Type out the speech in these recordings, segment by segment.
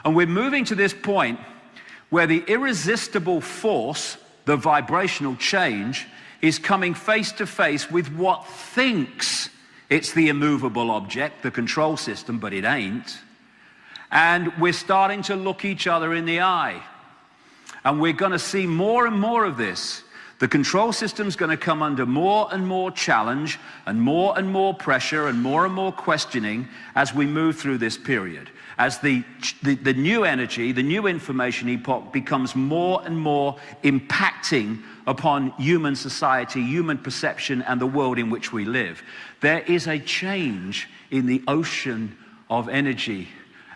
And we're moving to this point where the irresistible force, the vibrational change, is coming face to face with what thinks it's the immovable object, the control system, but it ain't. And we're starting to look each other in the eye. And we're going to see more and more of this. The control system's going to come under more and more challenge and more pressure and more questioning as we move through this period. As the new energy, the new information epoch becomes more and more impacting upon human society, human perception, and the world in which we live. There is a change in the ocean of energy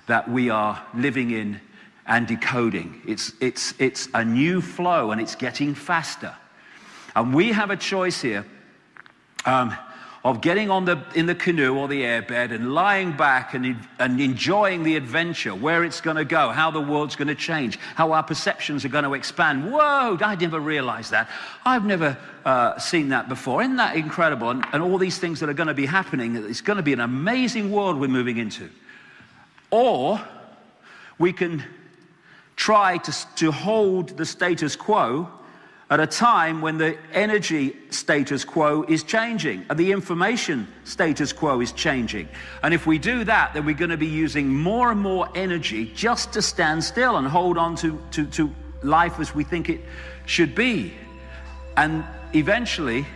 that we are living in and decoding. It's a new flow, and it's getting faster. And we have a choice here of getting in the canoe or the airbed and lying back and enjoying the adventure, where it's going to go, how the world's going to change, how our perceptions are going to expand. Whoa, I never realized that. I've never seen that before. Isn't that incredible? And all these things that are going to be happening, it's going to be an amazing world we're moving into. Or we can try to hold the status quo at a time when the energy status quo is changing and the information status quo is changing. And if we do that, then we're going to be using more and more energy just to stand still and hold on to life as we think it should be. And eventually,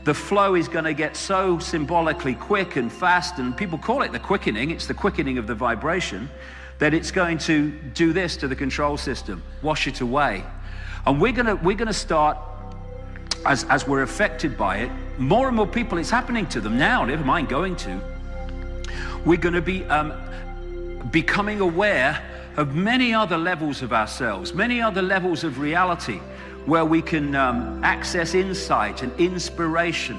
the flow is going to get so symbolically quick and fast, and people call it the quickening. It's the quickening of the vibration, that it's going to do this to the control system, wash it away. And we're gonna start, as we're affected by it, more and more people, it's happening to them now, never mind going to. We're gonna be becoming aware of many other levels of ourselves, many other levels of reality, where we can access insight and inspiration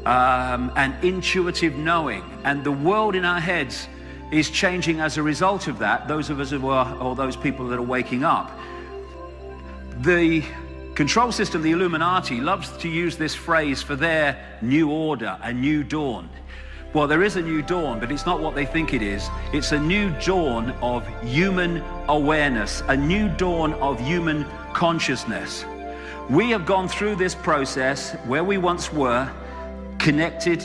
and intuitive knowing. And the world in our heads is changing as a result of that, those of us who are, or those people that are waking up. The control system, the Illuminati, loves to use this phrase for their new order, a new dawn. Well, there is a new dawn, but it's not what they think it is. It's a new dawn of human awareness, a new dawn of human consciousness. We have gone through this process where we once were, connected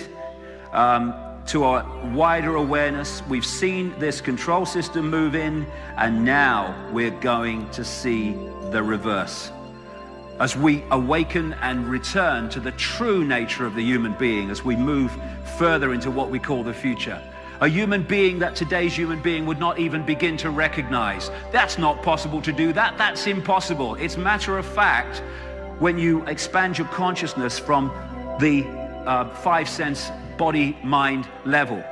to a wider awareness. We've seen this control system move in, and now we're going to see the reverse. As we awaken and return to the true nature of the human being, as we move further into what we call the future. A human being that today's human being would not even begin to recognize. That's not possible to do that. That's impossible. It's matter of fact when you expand your consciousness from the five sense body mind level.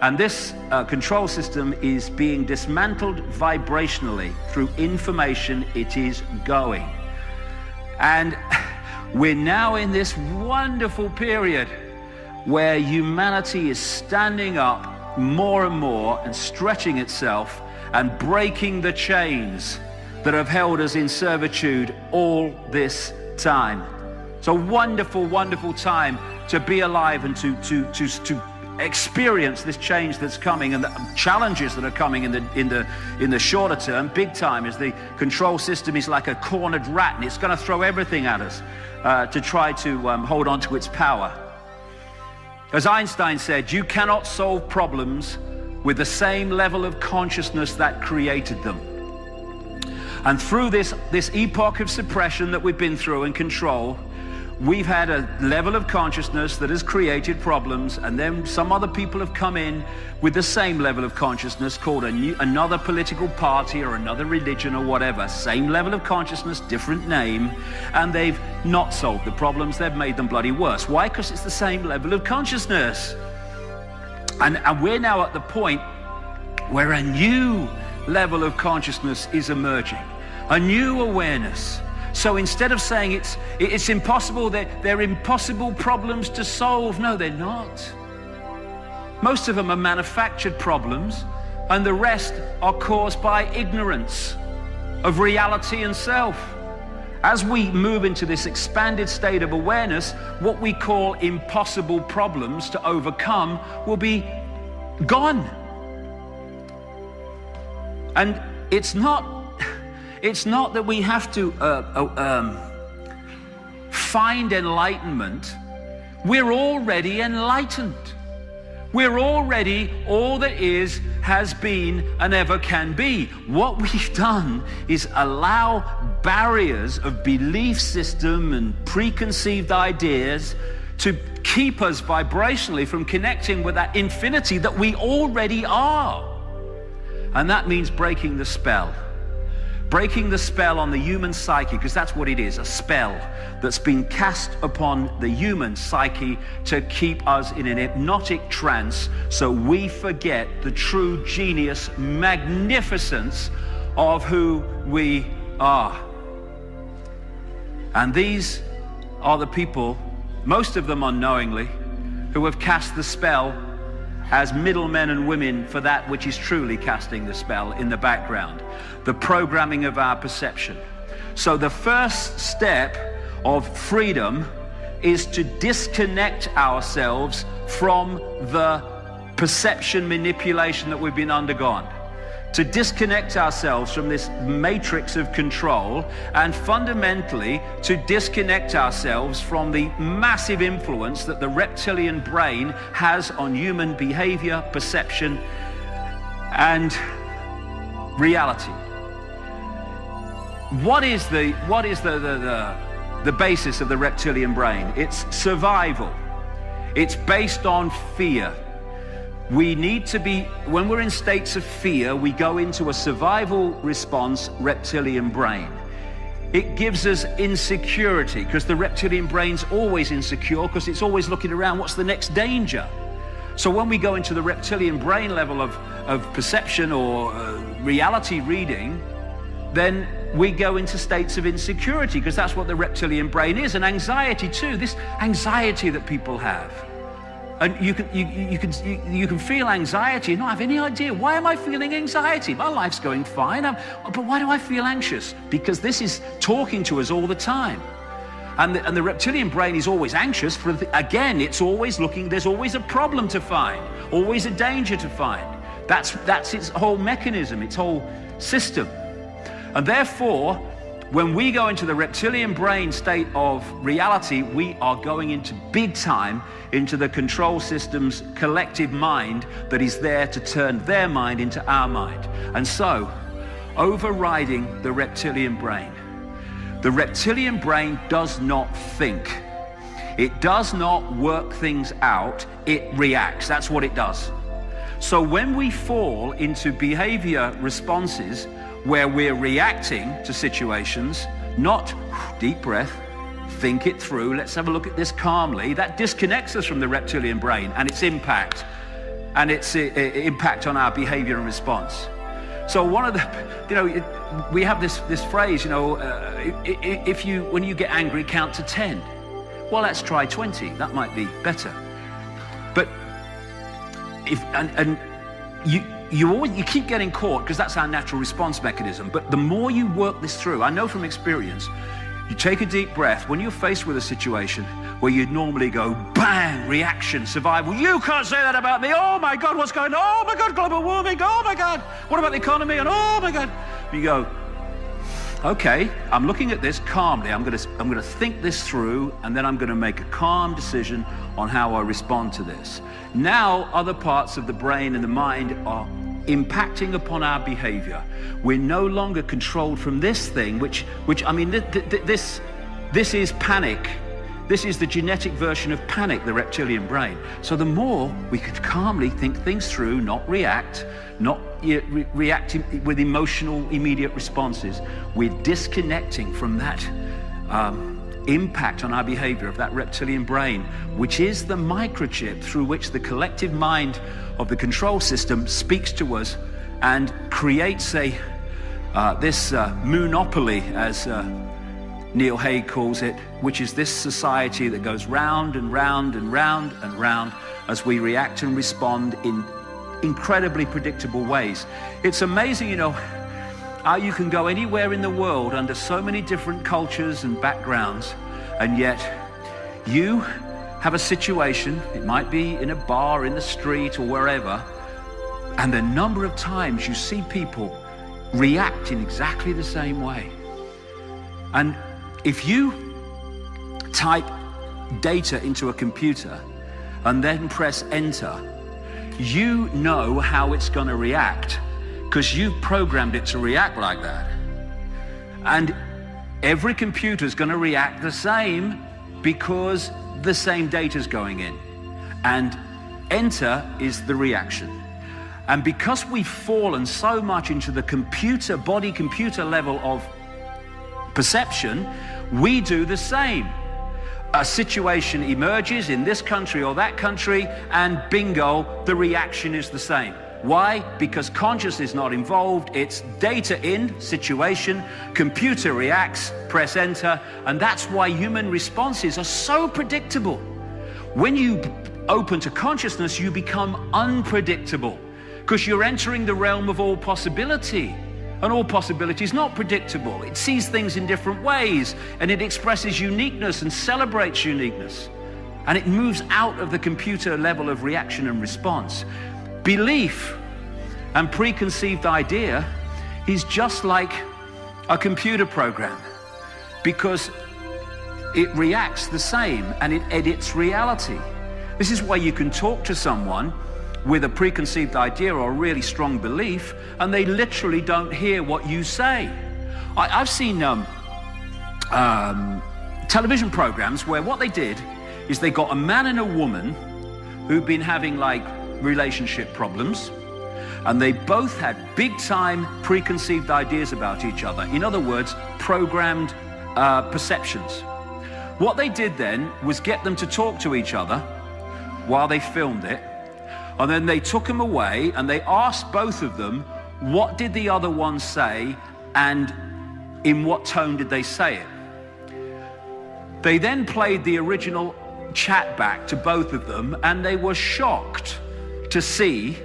And this control system is being dismantled vibrationally through information. It is going. And we're now in this wonderful period where humanity is standing up more and more and stretching itself and breaking the chains that have held us in servitude all this time. It's a wonderful, wonderful time to be alive and to experience this change that's coming, and the challenges that are coming in the shorter term, big time, is the control system is like a cornered rat, and it's going to throw everything at us to try to hold on to its power. As Einstein said, you cannot solve problems with the same level of consciousness that created them. And through this epoch of suppression that we've been through and control, we've had a level of consciousness that has created problems, and then some other people have come in with the same level of consciousness, called another political party or another religion or whatever. Same level of consciousness, different name, and they've not solved the problems. They've made them bloody worse. Why? Because it's the same level of consciousness. And we're now at the point where a new level of consciousness is emerging, a new awareness. So instead of saying it's impossible, they're impossible problems to solve. No, they're not. Most of them are manufactured problems, and the rest are caused by ignorance of reality and self. As we move into this expanded state of awareness, what we call impossible problems to overcome will be gone. And it's not that we have to find enlightenment. We're already enlightened. We're already all that is, has been, and ever can be. What we've done is allow barriers of belief system and preconceived ideas to keep us vibrationally from connecting with that infinity that we already are. And that means breaking the spell. Breaking the spell on the human psyche, because that's what it is, a spell that's been cast upon the human psyche to keep us in an hypnotic trance so we forget the true genius, magnificence of who we are. And these are the people, most of them unknowingly, who have cast the spell as middlemen and women for that which is truly casting the spell in the background, the programming of our perception. So the first step of freedom is to disconnect ourselves from the perception manipulation that we've been undergone, to disconnect ourselves from this matrix of control, and fundamentally to disconnect ourselves from the massive influence that the reptilian brain has on human behavior, perception, and reality. What is the basis of the reptilian brain? It's survival. It's based on fear. We need to be, when we're in states of fear, we go into a survival response reptilian brain. It gives us insecurity, because the reptilian brain's always insecure, because it's always looking around, what's the next danger? So when we go into the reptilian brain level of perception or reality reading, then we go into states of insecurity, because that's what the reptilian brain is, and anxiety too, this anxiety that people have. And you can feel anxiety and not have any idea, why am I feeling anxiety? My life's going fine, but why do I feel anxious? Because this is talking to us all the time. And the reptilian brain is always anxious for, again, it's always looking, there's always a problem to find, always a danger to find. That's its whole mechanism, its whole system. And therefore, when we go into the reptilian brain state of reality, we are going into big time into the control system's collective mind that is there to turn their mind into our mind. And so, overriding the reptilian brain. The reptilian brain does not think. It does not work things out, it reacts. That's what it does. So when we fall into behavior responses where we're reacting to situations, not deep breath, think it through, let's have a look at this calmly, that disconnects us from the reptilian brain and its impact, and its impact on our behavior and response. So one of the, we have this phrase, when you get angry, count to 10. Well, let's try 20. That might be better. But you keep getting caught, because that's our natural response mechanism. But the more you work this through, I know from experience, you take a deep breath when you're faced with a situation where you'd normally go bang, reaction, survival. You can't say that about me. Oh my God, what's going on? Oh my God, global warming. Oh my God, what about the economy? And oh my God. You go, okay, I'm looking at this calmly. I'm going to think this through, and then I'm going to make a calm decision on how I respond to this. Now, other parts of the brain and the mind are impacting upon our behavior. We're no longer controlled from this thing, which I mean, this is panic. This is the genetic version of panic, the reptilian brain. So the more we could calmly think things through, not react, not react with emotional immediate responses, we're disconnecting from that impact on our behavior of that reptilian brain, which is the microchip through which the collective mind of the control system speaks to us and creates this monopoly, as Neil Haig calls it, which is this society that goes round and round and round and round as we react and respond in incredibly predictable ways. It's amazing, how you can go anywhere in the world under so many different cultures and backgrounds, and yet you have a situation, it might be in a bar, in the street, or wherever, and the number of times you see people react in exactly the same way. And if you type data into a computer and then press enter, you know how it's going to react because you've programmed it to react like that. And every computer is going to react the same because the same data is going in. And enter is the reaction. And because we've fallen so much into the body-computer level of perception, we do the same. A situation emerges in this country or that country, and bingo, the reaction is the same. Why? Because consciousness is not involved. It's data in, situation, computer reacts, press enter, and that's why human responses are so predictable. When you open to consciousness, you become unpredictable because you're entering the realm of all possibility. And all possibility is not predictable. It sees things in different ways, and it expresses uniqueness and celebrates uniqueness. And it moves out of the computer level of reaction and response. Belief and preconceived idea is just like a computer program because it reacts the same and it edits reality. This is why you can talk to someone with a preconceived idea or a really strong belief, and they literally don't hear what you say. I've seen television programs where what they did is they got a man and a woman who've been having like relationship problems, and they both had big-time preconceived ideas about each other. In other words, programmed perceptions. What they did then was get them to talk to each other while they filmed it, and then they took them away and they asked both of them, what did the other one say and in what tone did they say it? They then played the original chat back to both of them, and they were shocked to see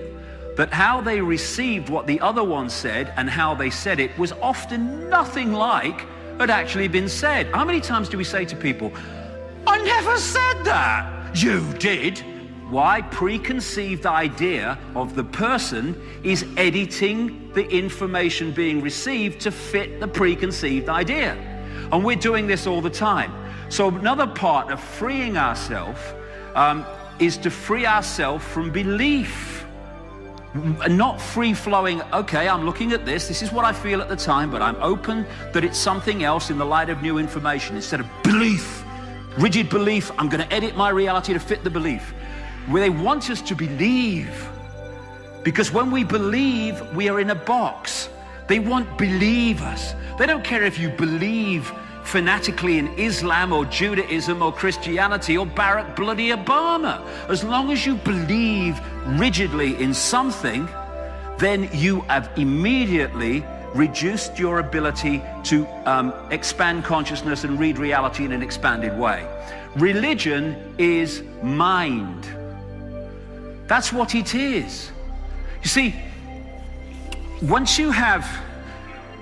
that how they received what the other one said and how they said it was often nothing like had actually been said. How many times do we say to people, I never said that? You did. Why? Preconceived idea of the person is editing the information being received to fit the preconceived idea. And we're doing this all the time. So another part of freeing ourselves is to free ourselves from belief. Not free-flowing, okay, I'm looking at this is what I feel at the time, but I'm open that it's something else in the light of new information. Instead of belief, rigid belief, I'm going to edit my reality to fit the belief. Where they want us to believe, because when we believe, we are in a box. They want believers. They don't care if you believe fanatically in Islam or Judaism or Christianity or Barack bloody Obama. As long as you believe rigidly in something, then you have immediately reduced your ability to expand consciousness and read reality in an expanded way. Religion is mind. That's what it is. You see, once you have,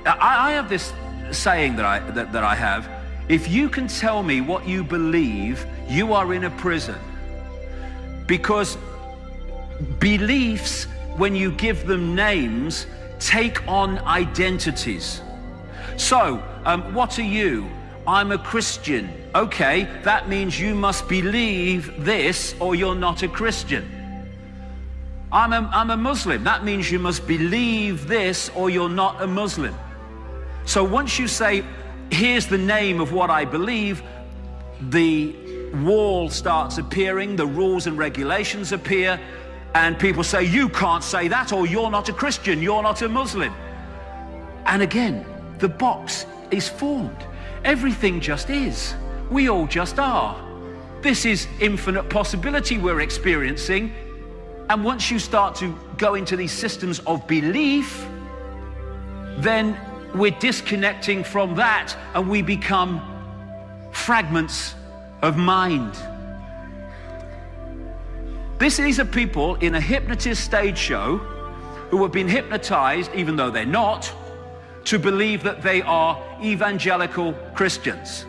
I have this saying that I have, if you can tell me what you believe, you are in a prison. Because beliefs, when you give them names, take on identities. So, what are you? I'm a Christian. Okay, that means you must believe this or you're not a Christian. I'm a Muslim. That means you must believe this or you're not a Muslim. So once you say, here's the name of what I believe, the wall starts appearing, the rules and regulations appear, and people say, you can't say that, or you're not a Christian, you're not a Muslim. And again, the box is formed. Everything just is. We all just are. This is infinite possibility we're experiencing. And once you start to go into these systems of belief, then we're disconnecting from that and we become fragments of mind. These are people in a hypnotist stage show who have been hypnotized, even though they're not, to believe that they are evangelical Christians.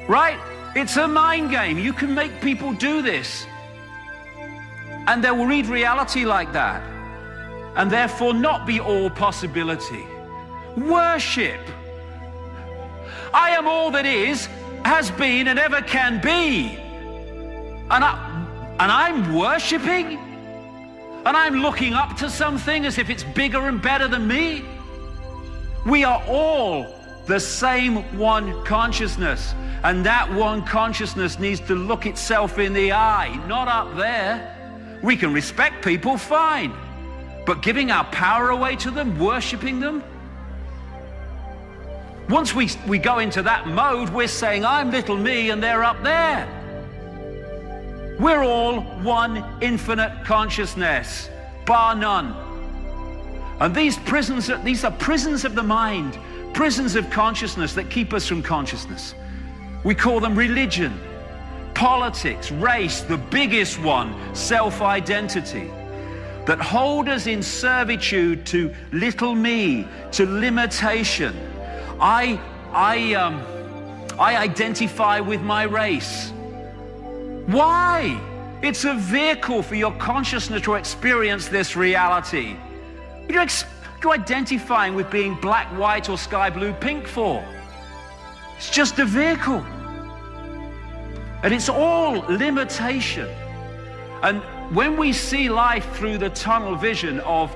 Right? It's a mind game. You can make people do this. And they will read reality like that. and therefore not be all possibility. Worship. I am all that is, has been, and ever can be. And I'm worshiping? And I'm looking up to something as if it's bigger and better than me? We are all the same one consciousness. And that one consciousness needs to look itself in the eye, not up there. We can respect people, fine. But giving our power away to them, worshiping them? Once we go into that mode, we're saying, I'm little me and they're up there. We're all one infinite consciousness, bar none. And these are prisons of the mind, prisons of consciousness that keep us from consciousness. We call them religion, politics, race, the biggest one, self-identity, that hold us in servitude to little me, to limitation. I identify with my race. Why? It's a vehicle for your consciousness to experience this reality. What are you identifying with being black, white, or sky blue, pink for? It's just a vehicle. And it's all limitation. And when we see life through the tunnel vision of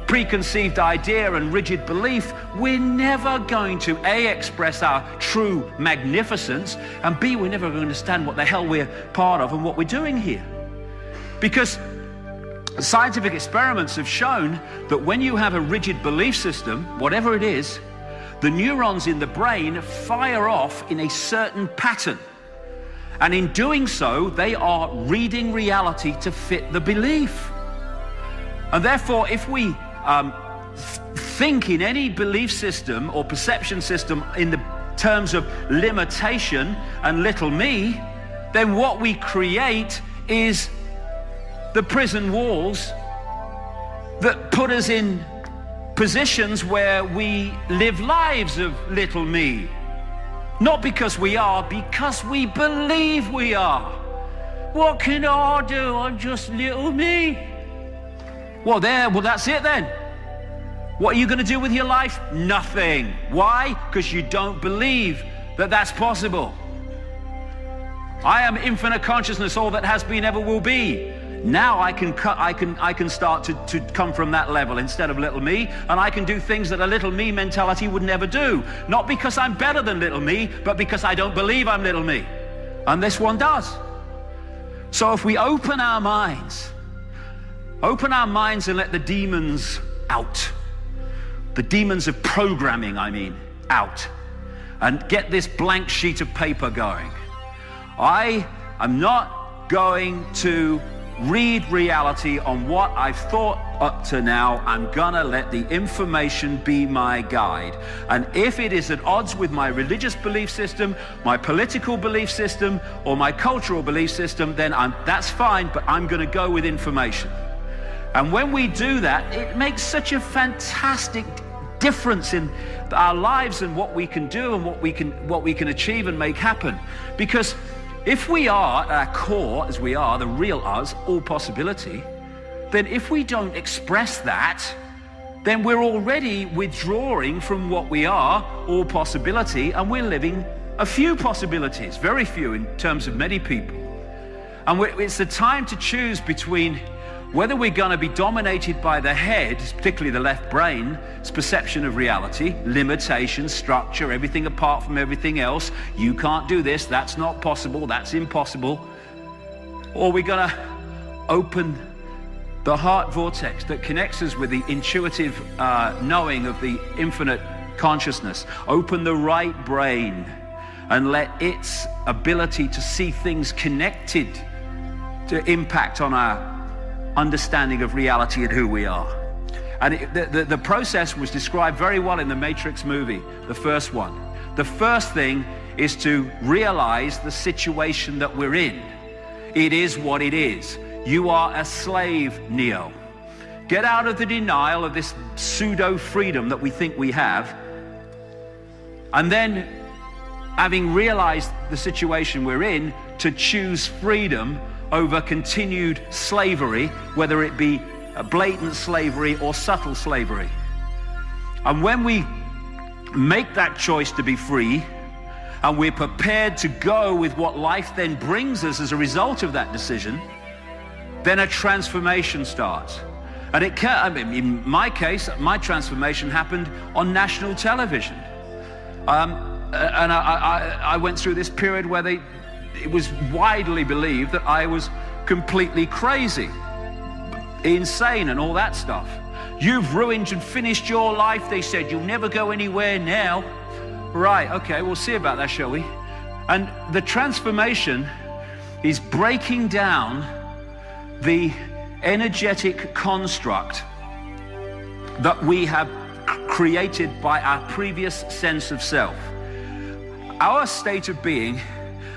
preconceived idea and rigid belief, we're never going to A, express our true magnificence, and B, we're never going to understand what the hell we're part of and what we're doing here. Because scientific experiments have shown that when you have a rigid belief system, whatever it is, the neurons in the brain fire off in a certain pattern. And in doing so, they are reading reality to fit the belief. And therefore, if we think in any belief system or perception system in the terms of limitation and little me, then what we create is the prison walls that put us in positions where we live lives of little me. Not because we are, because we believe we are. What can I do? I'm just little me. Well, that's it then. What are you going to do with your life? Nothing. Why? Because you don't believe that that's possible. I am infinite consciousness, all that has been, ever will be. Now I can start to come from that level instead of little me, and I can do things that a little me mentality would never do. Not because I'm better than little me, but because I don't believe I'm little me. And this one does. So if we open our minds and let the demons out, the demons of programming, out, and get this blank sheet of paper going. I am not going to read reality on what I've thought up to now. I'm gonna let the information be my guide. And if it is at odds with my religious belief system, my political belief system, or my cultural belief system, then that's fine, but I'm gonna go with information. And when we do that, it makes such a fantastic difference in our lives and what we can do and what we can achieve and make happen. Because if we are, at our core, as we are, the real us, all possibility, then if we don't express that, then we're already withdrawing from what we are, all possibility, and we're living a few possibilities, very few in terms of many people. And it's the time to choose between whether we're going to be dominated by the head, particularly the left brain, its perception of reality, limitation, structure, everything apart from everything else. You can't do this, that's not possible, that's impossible. Or we're going to open the heart vortex that connects us with the intuitive knowing of the infinite consciousness. Open the right brain and let its ability to see things connected to impact on our understanding of reality and who we are. And the process was described very well in the Matrix movie, the first one. The first thing is to realize the situation that we're in. It is what it is. You are a slave, Neo. Get out of the denial of this pseudo freedom that we think we have. And then, having realized the situation we're in, to choose freedom over continued slavery, whether it be blatant slavery or subtle slavery. And when we make that choice to be free, and we're prepared to go with what life then brings us as a result of that decision, then a transformation starts. And it can, I mean, in my case, my transformation happened on national television. And I went through this period where it was widely believed that I was completely crazy, insane and all that stuff. You've ruined and finished your life, they said. You'll never go anywhere now. Right, okay, we'll see about that, shall we? And the transformation is breaking down the energetic construct that we have created by our previous sense of self. Our state of being,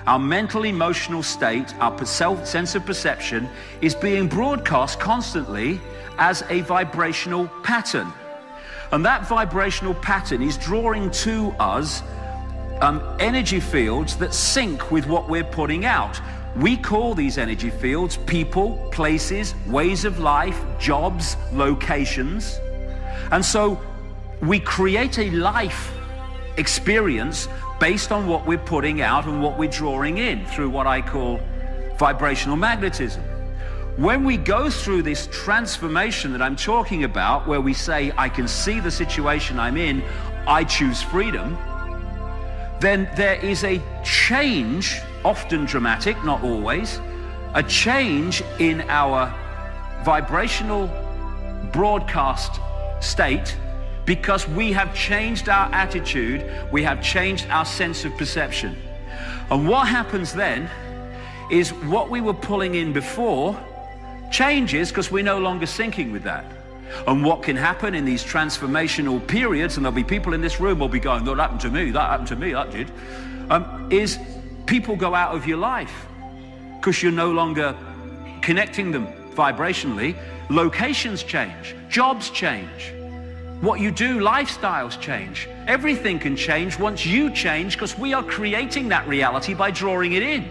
our mental, emotional state, our sense of perception is being broadcast constantly as a vibrational pattern. And that vibrational pattern is drawing to us energy fields that sync with what we're putting out. We call these energy fields people, places, ways of life, jobs, locations. And so we create a life experience based on what we're putting out and what we're drawing in through what I call vibrational magnetism. When we go through this transformation that I'm talking about, where we say, I can see the situation I'm in, I choose freedom, then there is a change, often dramatic, not always, a change in our vibrational broadcast state, because we have changed our attitude, we have changed our sense of perception. And what happens then is what we were pulling in before changes because we're no longer syncing with that. And what can happen in these transformational periods, and there'll be people in this room will be going, that happened to me, that did, is people go out of your life because you're no longer connecting them vibrationally. Locations change, jobs change, what you do, lifestyles change. Everything can change once you change, because we are creating that reality by drawing it in.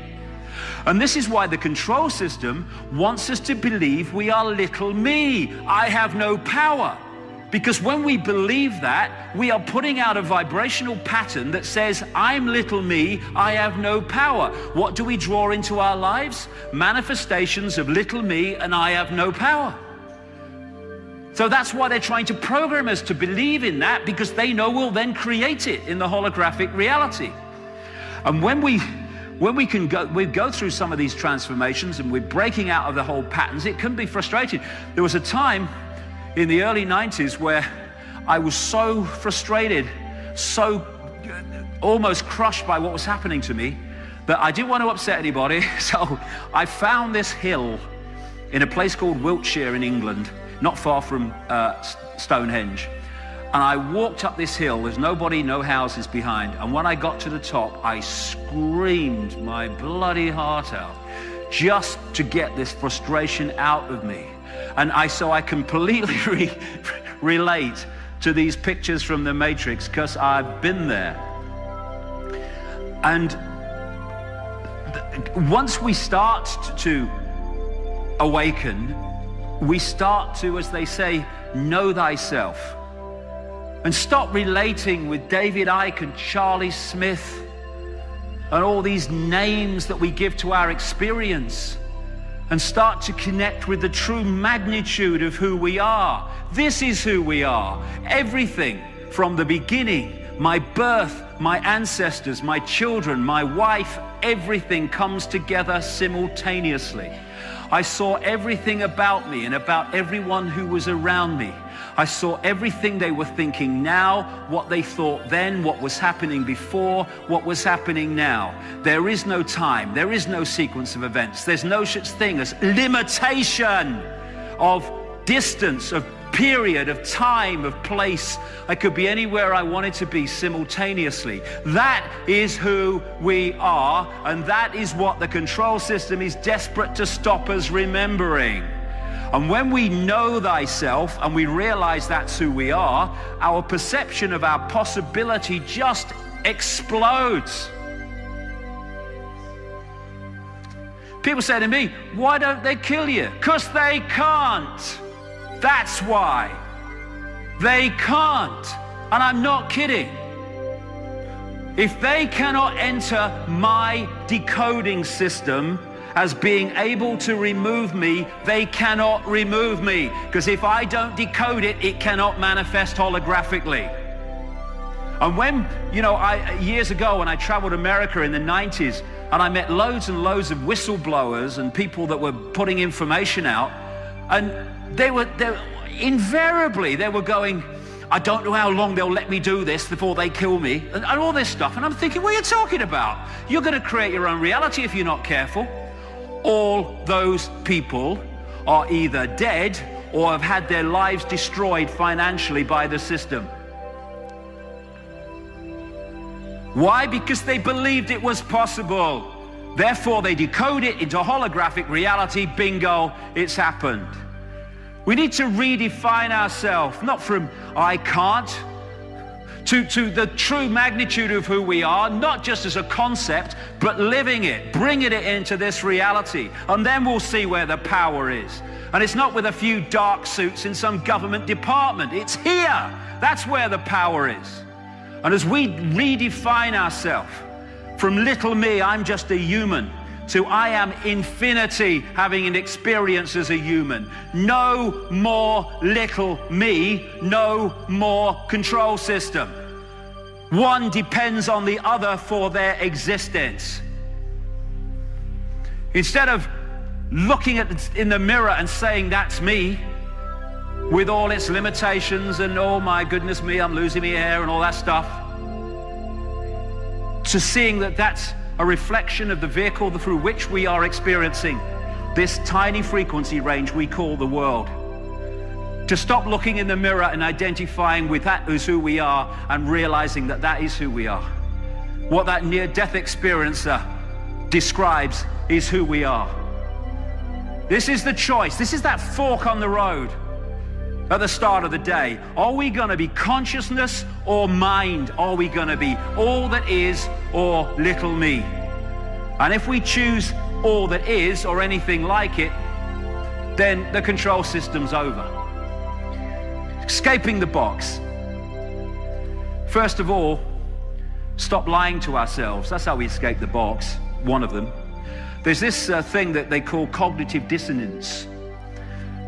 And this is why the control system wants us to believe we are little me. I have no power. Because when we believe that, we are putting out a vibrational pattern that says, I'm little me, I have no power. What do we draw into our lives? Manifestations of little me and I have no power. So that's why they're trying to program us to believe in that, because they know we'll then create it in the holographic reality. And when we go through some of these transformations and we're breaking out of the whole patterns, it can be frustrating. There was a time in the early 90s where I was so frustrated, so almost crushed by what was happening to me, that I didn't want to upset anybody. So I found this hill in a place called Wiltshire in England, not far from Stonehenge. And I walked up this hill, there's nobody, no houses behind. And when I got to the top, I screamed my bloody heart out just to get this frustration out of me. And so I completely relate to these pictures from the Matrix, because I've been there. And once we start to awaken, we start to, as they say, know thyself. And stop relating with David Icke and Charlie Smith and all these names that we give to our experience, and start to connect with the true magnitude of who we are. This is who we are. Everything from the beginning, my birth, my ancestors, my children, my wife, everything comes together simultaneously. I saw everything about me and about everyone who was around me. I saw everything they were thinking now, what they thought then, what was happening before, what was happening now. There is no time. There is no sequence of events. There's no such thing as limitation of distance, of period, of time, of place. I could be anywhere I wanted to be simultaneously. That is who we are, and that is what the control system is desperate to stop us remembering. And when we know thyself and we realize that's who we are, our perception of our possibility just explodes. People say to me, why don't they kill you? 'Cause they can't. That's why. They can't. And I'm not kidding. If they cannot enter my decoding system as being able to remove me, they cannot remove me. Because if I don't decode it, it cannot manifest holographically. And when, years ago when I traveled America in the 90s, and I met loads and loads of whistleblowers and people that were putting information out, and they were invariably going, I don't know how long they'll let me do this before they kill me, and all this stuff. And I'm thinking, what are you talking about? You're going to create your own reality if you're not careful. All those people are either dead or have had their lives destroyed financially by the system. Why? Because they believed it was possible. Therefore, they decode it into holographic reality. Bingo, it's happened. We need to redefine ourselves, not from I can't, to the true magnitude of who we are, not just as a concept, but living it, bringing it into this reality. And then we'll see where the power is. And it's not with a few dark suits in some government department. It's here. That's where the power is. And as we redefine ourselves from little me, I'm just a human, to I am infinity, having an experience as a human. No more little me, no more control system. One depends on the other for their existence. Instead of looking in the mirror and saying, that's me, with all its limitations and oh my goodness me, I'm losing my hair and all that stuff, to seeing that that's a reflection of the vehicle through which we are experiencing this tiny frequency range we call the world. To stop looking in the mirror and identifying with that as who we are and realizing that that is who we are. What that near-death experiencer describes is who we are. This is the choice. This is that fork on the road at the start of the day. Are we going to be consciousness or mind? Are we going to be all that is or little me? And if we choose all that is or anything like it, then the control system's over. Escaping the box. First of all, stop lying to ourselves. That's how we escape the box, one of them. There's this thing that they call cognitive dissonance.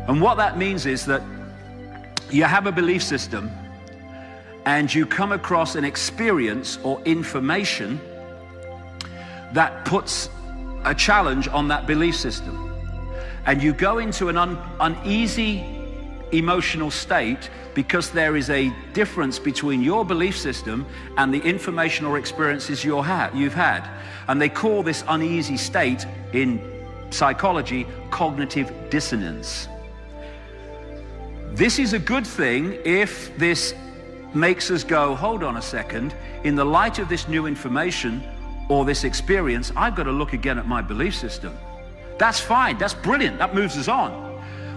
And what that means is that you have a belief system and you come across an experience or information that puts a challenge on that belief system. And you go into an uneasy emotional state because there is a difference between your belief system and the information or experiences you've had. And they call this uneasy state in psychology cognitive dissonance. This is a good thing if this makes us go, hold on a second, in the light of this new information or this experience, I've got to look again at my belief system. That's fine, that's brilliant, that moves us on.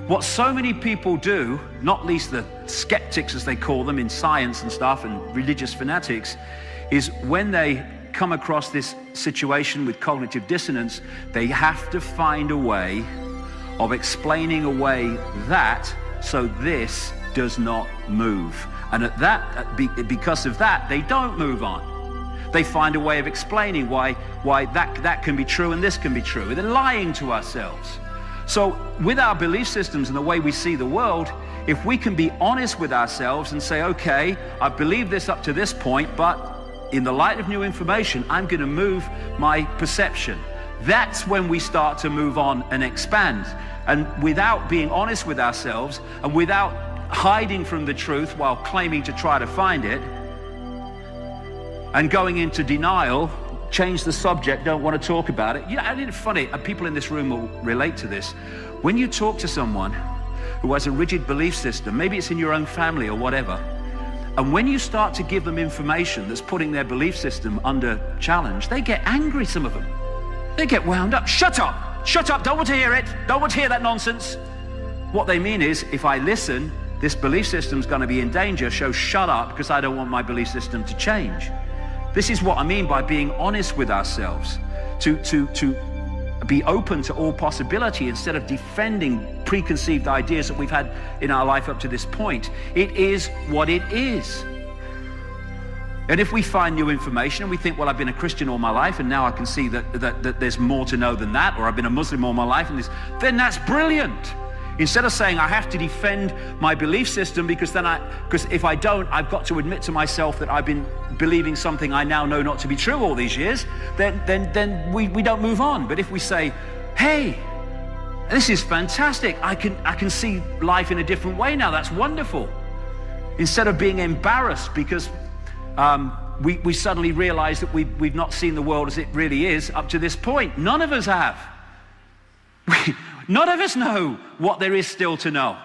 What so many people do, not least the skeptics as they call them in science and stuff and religious fanatics, is when they come across this situation with cognitive dissonance, they have to find a way of explaining away that so this does not move. And because of that, they don't move on. They find a way of explaining why that can be true and this can be true. They're lying to ourselves. So with our belief systems and the way we see the world, if we can be honest with ourselves and say, okay, I believe this up to this point, but in the light of new information, I'm going to move my perception. That's when we start to move on and expand. And without being honest with ourselves and without hiding from the truth while claiming to try to find it and going into denial, change the subject, don't want to talk about it. You know, it's funny, and people in this room will relate to this. When you talk to someone who has a rigid belief system, maybe it's in your own family or whatever, and when you start to give them information that's putting their belief system under challenge, they get angry, some of them. They get wound up. Shut up, don't want to hear it, don't want to hear that nonsense. What they mean is, if I listen, this belief system's going to be in danger, so shut up because I don't want my belief system to change. This is what I mean by being honest with ourselves, to be open to all possibility instead of defending preconceived ideas that we've had in our life up to this point. It is what it is. And if we find new information and we think, well, I've been a Christian all my life and now I can see that there's more to know than that, or I've been a Muslim all my life, and then that's brilliant. Instead of saying I have to defend my belief system because if I don't, I've got to admit to myself that I've been believing something I now know not to be true all these years, then we don't move on. But if we say, hey, this is fantastic, I can see life in a different way now, that's wonderful. Instead of being embarrassed because we suddenly realize that we've not seen the world as it really is up to this point. None of us have. None of us know what there is still to know.